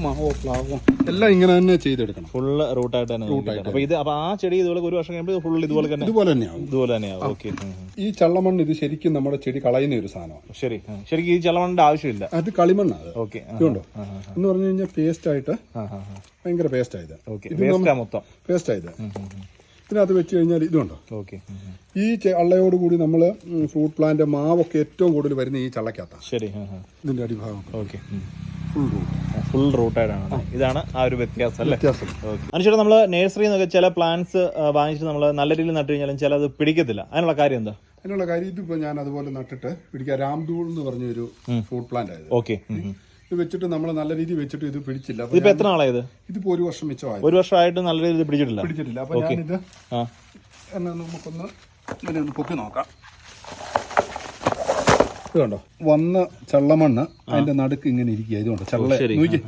Mao പ്ലാവോ എല്ലാം ഇങ്ങനെ തന്നെ ചെയ്തെടുക്കണം. ഫുള്ള് റൂട്ടായിട്ട് തന്നെ. അപ്പൊ ഇത് അപ്പൊ ആ ചെടി ഇതുപോലെ ഒരു വർഷം കഴിയുമ്പോൾ ഫുൾ ഇതുപോലെ തന്നെയാവും. ഇതുപോലെ തന്നെയാവും. ഓക്കെ. ഈ ചള്ളമണ്ണ് ഇത് ശരിക്കും നമ്മുടെ ചെടി കളയുന്ന ഒരു സാധനമാണ്. ശരിക്കും ഈ ചള്ളമണ്ണിന്റെ ആവശ്യമില്ല. അത് കളിമണ്ണാണ്. ഓക്കെ. ഇതുണ്ടോ എന്ന് പറഞ്ഞു കഴിഞ്ഞാൽ പേസ്റ്റ് ആയിട്ട് ഭയങ്കര പേസ്റ്റ് ആയത്. മൊത്തം പേസ്റ്റ് ആയത്. ഇതിനകത്ത് വെച്ച് കഴിഞ്ഞാൽ ഇതുണ്ടോ. ഓക്കെ. ഈ അള്ളയോടുകൂടി നമ്മൾ ഫ്രൂട്ട് പ്ലാന്റ് മാവൊക്കെ ഏറ്റവും കൂടുതൽ വരുന്ന ഈ ചള്ളക്കകത്താണ്. ശരി. ഇതിന്റെ അടിഭാഗം ഓക്കെ. ഫുൾ റൂട്ടായിട്ടാണ്. ഇതാണ് ആ ഒരു വ്യത്യാസം അല്ലേ? വ്യത്യാസം. അനുശേഷം നമ്മള് നഴ്സറിയിൽ നിന്നൊക്കെ ചില പ്ലാന്റ്സ് വാങ്ങിച്ചിട്ട് നമ്മൾ നല്ല രീതിയിൽ നട്ടു കഴിഞ്ഞാലും ചിലത് പിടിക്കത്തില്ല. അതിനുള്ള കാര്യം എന്താ? അതിനുള്ള കാര്യം ഇതിപ്പോ ഞാൻ അതുപോലെ നട്ടിട്ട് പിടിക്കാം. രാംദൂൾ എന്ന് പറഞ്ഞൊരു ഫ്രൂട്ട് പ്ലാന്റ് ആയത്. ഓക്കെ. ഇത് വെച്ചിട്ട് നമ്മൾ നല്ല രീതിയിൽ വെച്ചിട്ട് ഇത് പിടിച്ചില്ല. ഇതിപ്പോ എത്ര നാളായത്? ഇതിപ്പോ ഒരു വർഷം മിച്ചമായി. ഒരു വർഷമായിട്ട് നല്ല രീതിയിൽ പിടിച്ചിട്ടില്ല. അപ്പൊ ഞാനിത് നമുക്കൊന്ന് പൊക്കി നോക്കാം. ഇത് കണ്ടോ, വന്ന ചള്ളമണ്ണ് അതിന്റെ നടുക്ക് ഇങ്ങനെ ഇരിക്കുക. ഇതുകൊണ്ട് ചള്ള നോക്കി